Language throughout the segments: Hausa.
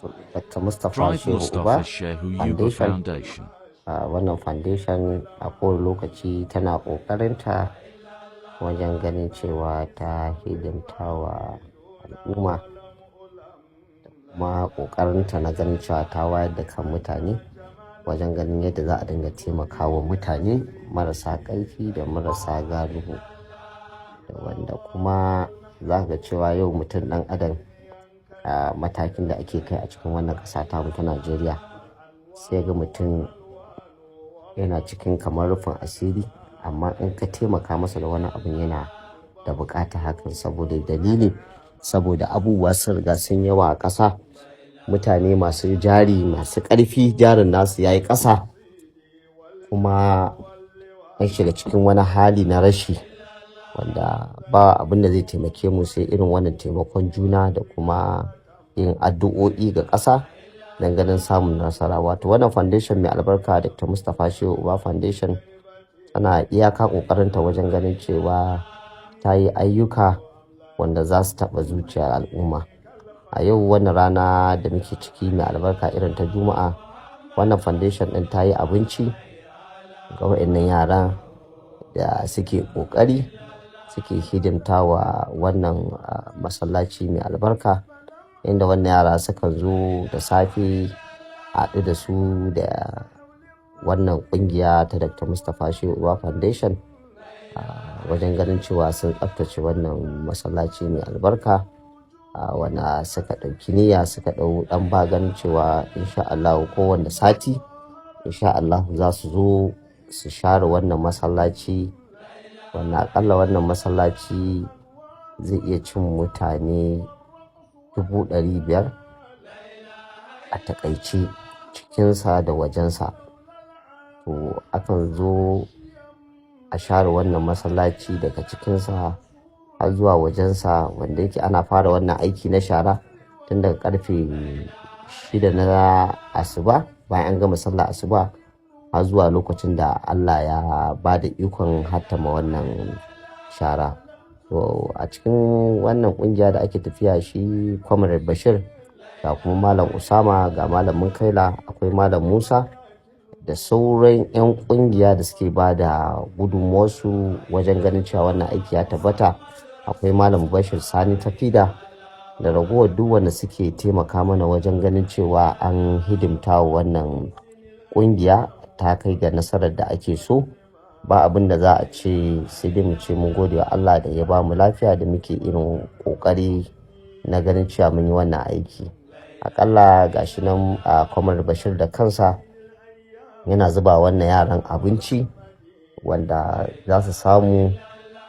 Dr. Mustapha Drive Shehu Mustafa Uba Shehu Yuba Foundation. Foundation. Wannan foundation a kowane lokaci tana ƙoƙarinta wajen ganin cewa ta hidimta wa al'umma da kuma ƙoƙarinta na ganin cewa ta wayar da kan mutane wajen ganin yadda za a dinga taimakawa mutane marasa ƙarfi da marasa galihu, da wanda kuma za ga cewa yau mutum ɗan adam a matakin da ake kai a cikin wannan ƙasa ta Najeriya, sai ga mutum yana cikin kamar rufin asiri, amma in ka taimaka masa da wani abin yana da buƙatar hakan saboda abubuwa sun riga sun yawa a ƙasa. Mutane masu jari masu ƙarfi jarin nasu ya yi ƙasa, kuma an shiga cikin wani hali na rashi wanda ba abin da zai taimake mu sai irin wannan taimakon juna da kuma yin addu'o'i ga ƙasa don ganin samun nasara. Wato wannan foundation mai albarka Dr. Mustapha Shehu Uba Foundation tana iyaka ƙoƙarinta wajen ganin cewa ta yi ayyuka wanda za su taɓa zuciyar al'umma. A yau wannan rana da muke ciki mai albarka irin ta Juma'a, wannan foundation ɗin ta yi abinci ga waɗannan yara da suke ƙoƙari suke hidimta wa wannan masallaci mai albarka, inda wannan yara suka zo da safe haɗu da su da wannan ƙungiya ta Dr. Mustapha Shehu Uba Foundation wajen ganin cewa sun tsaftace wannan masallaci mai albarka, wanda suka ɗauki niyya suka ɗau ɗan ganin cewa insha Allah kowanne sati insha Allah za su zo su share wannan masallaci, wanda akalla wannan masallaci zai iya cin mutane 500,000 a takaice cikinsa da wajensa. To akan zo a share wannan masallaci daga cikinsa har zuwa wajensa, wanda yake ana fara wannan aiki na shara tun daga karfe 6 na asuba bayan an gama sallar asuba har zuwa lokacin da Allah ya ba da ikon hattama wannan shara. To a cikin wannan kungiya da ake tafiya shi Comrade Bashir, ga kuma Malam Usama, ga Malam Munkaila, akwai Malam Musa da sauran 'yan kungiya da suke ba da gudunmuwarsu wajen ganin cewa wannan aiki ya tabbata. Akwai Malam Bashir Sani Tafida da ragowar duk wanda suke taimaka mana wajen ganin cewa an hidimta wa wannan kungiya ta kai ga nasarar da ake so. Ba abin da za a ce sai dai mu ce mun gode wa Allah da ya ba mu lafiya da muke irin kokari na ganin cewa mun yi wannan aiki. Akalla gashi nan a Comrade Bashir da kansa yana zuba wannan yaran abinci wanda za su samu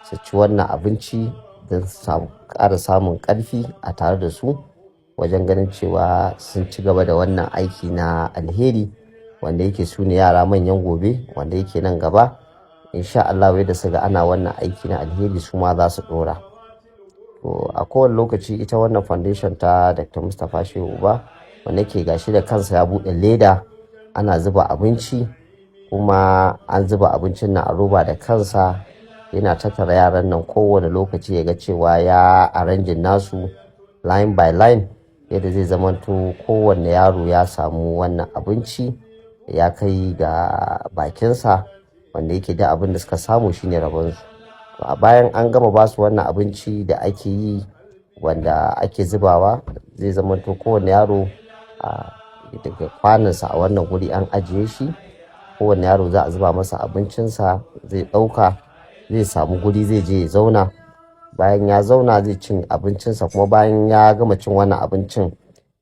su ci wannan abinci don su ƙara samun ƙarfi a tare da su wajen ganin cewa sun ci gaba da wannan aiki na alheri, wanda yake su ne yara manyan gobe, wanda yake nan gaba insha Allah yadda su ga ana wannan aiki na alheri su ma za su dora. To a kowane lokaci ita wannan foundation ta Dr. Mustapha Shehu Uba, wanda yake gashi da kansa ya buɗe leda ana zuba abinci, kuma an zuba abincin nan a roba da kansa, yana tattara yaran nan kowane lokaci ya ga cewa ya arrangin nasu line by line yadda zai zamanto kowanne yaro ya samu wannan abinci ya kai ga bakinsa, wanda yake da abin da suka samu shine rabonsu. To a bayan an gama basu wannan abinci da ake yi wanda ake zubawa, zai zamanto kowanne yaro daga kwanansa a wannan guri an ajiye shi, kowanne yaro za a zuba masa abincinsa zai ɗauka, zai samu guri zai je ya zauna. Bayan ya zauna zai cin abincinsa, kuma bayan ya gama cin wannan abincin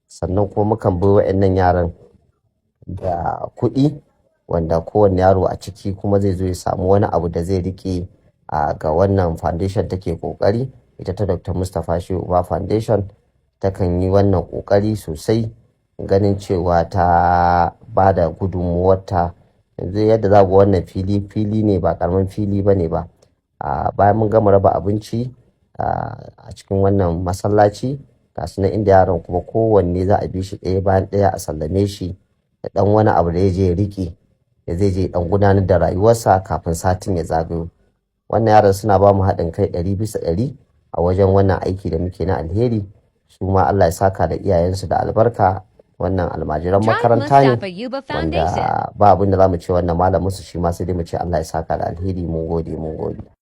sannan kuma mukan bi wa'annan yaran da kuɗi, wanda kowanne yaro a ciki kuma zai zo ya samu wani abu da zai rike ga wannan foundation take kokari. Ita ta Dr. Mustapha Shehu Uba Foundation takan yi wannan kokari sosai ganin cewa ta ba da gudunmuwarta. Yanzu yadda za ku wannan fili ne ba karamin fili ba ne ba. Bayan mun gama raba abinci a cikin wannan masallaci, ga su nan inda yaran kuma kowanne za a bi shi ɗaya bayan ɗaya a sallame shi da ɗan wani abu da ya je ya riƙe da zai je ɗan gudanar da rayuwarsa kafin satin ya zagayo. Wannan yaran suna ba mu haɗin kai 100% a wajen wannan aiki da muke na alheri. Su ma Allah ya saka da iyayensu da albarka, wannan almajiran John makaranta ne Mustafa Yuba Foundation. wanda ba abin da za mu ce wannan malamin su shi ma sai dai mu ce Allah ya saka da alheri. Mun gode.